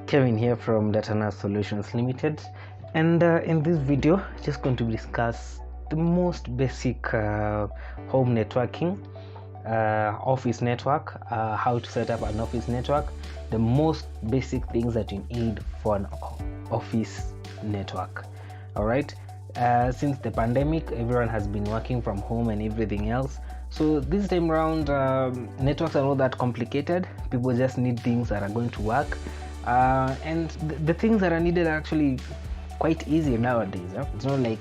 Kevin here from Datana Solutions Limited, and in this video just going to discuss the most basic home networking, office network, how to set up an office network, the most basic things that you need for an office network. All right, since the pandemic, everyone has been working from home and everything else. So this time around, networks are not that complicated. People just need things that are going to work, and the things that are needed are actually quite easy nowadays. It's not like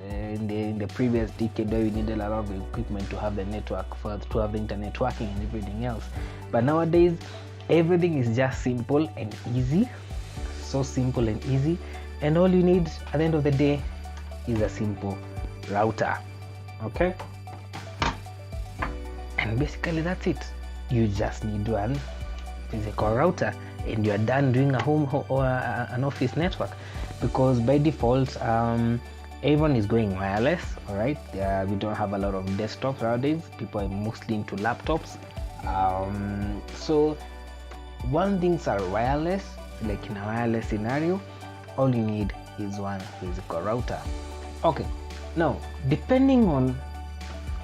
in the previous decade where we needed a lot of equipment to have the network, to have the internet working and everything else. But nowadays, everything is just simple and easy. So simple and easy, and all you need at the end of the day is a simple router. Okay, and basically that's it. You just need one physical router and you're done doing a home or an office network, because by default everyone is going wireless. All right, we don't have a lot of desktops nowadays. People are mostly into laptops, so one things are wireless. Like in a wireless scenario, all you need is one physical router. Okay, now depending on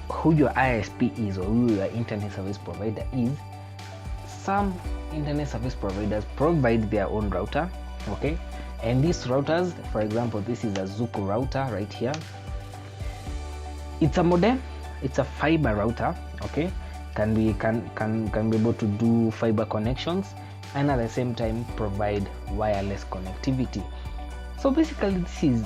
who your ISP is or who your internet service provider is, some internet service providers provide their own router. Okay, and these routers, for example, this is a Zuku router right here. It's a modem, it's a fiber router. Okay, can be able to do fiber connections and at the same time provide wireless connectivity. So basically this is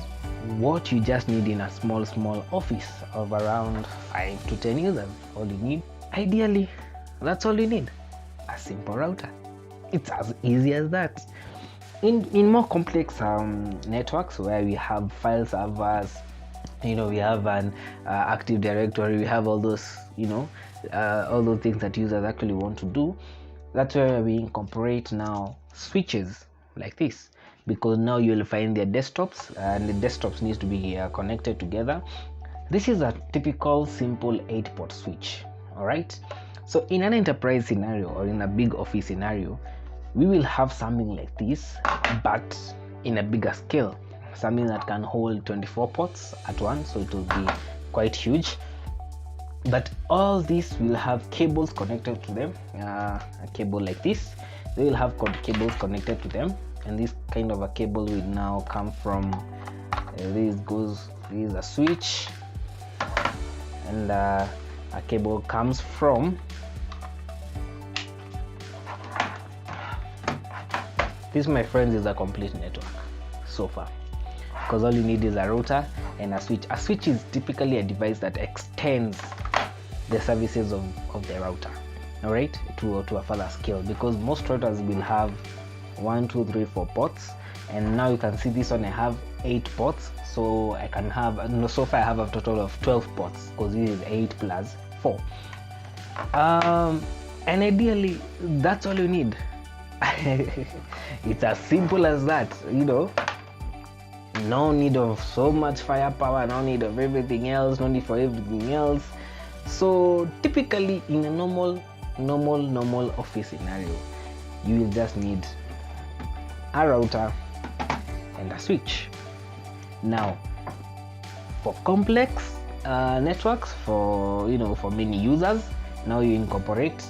what you just need in a small office of around 5 to 10 users. All you need, ideally, that's all you need, a simple router. It's as easy as that. In more complex networks where we have file servers, we have an Active Directory, we have all those all those things that users actually want to do. That's where we incorporate now switches like this, because now you'll find their desktops and the desktops needs to be connected together. This is a typical simple 8-port switch. All right, so in an enterprise scenario or in a big office scenario, we will have something like this, but in a bigger scale, something that can hold 24 ports at once, so it will be quite huge. But all these will have cables connected to them, a cable like this. They will have cables connected to them, and this kind of a cable will now come from this is a switch, and a cable comes from this, my friends, is a complete network so far, because all you need is a router and a switch. A switch is typically a device that extends the services of the router, all right, to a further scale, because most routers will have 1, 2, 3, 4 ports, and now you can see this one I have 8 ports, so I can have so far I have a total of 12 ports, because this is 8 plus 4, and ideally that's all you need. It's as simple as that. No need of so much firepower, no need of everything else, no need for everything else. So typically in a normal office scenario, you will just need a router and a switch. Now for complex networks, for many users, now you incorporate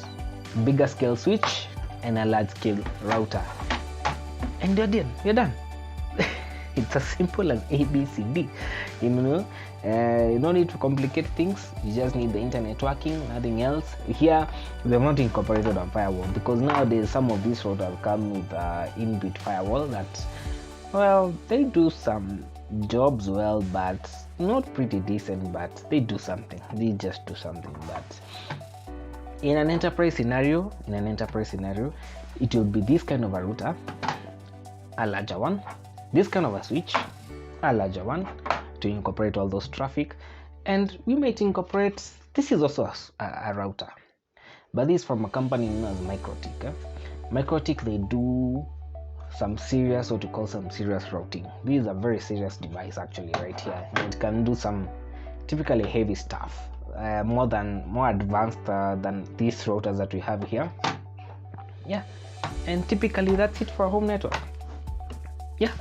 bigger scale switch and a large scale router, and you're done. It's as simple as ABCD. No need to complicate things. You just need the internet working, nothing else. Here we have not incorporated a firewall, because nowadays some of these routers come with inbuilt firewall that, well, they do some jobs well, but not pretty decent, but they do something. They just do something. But in an enterprise scenario, it will be this kind of a router, a larger one, this kind of a switch, a larger one, to incorporate all those traffic. And we might incorporate, this is also a router, but this is from a company known as MikroTik. MikroTik, they do some serious routing. This is a very serious device actually right here, and it can do some typically heavy stuff, more advanced than these routers that we have here. Yeah, and typically that's it for home network. Yeah,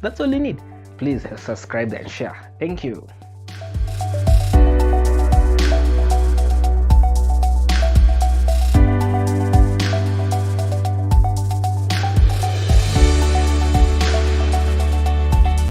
that's all you need. Please subscribe and share. Thank you.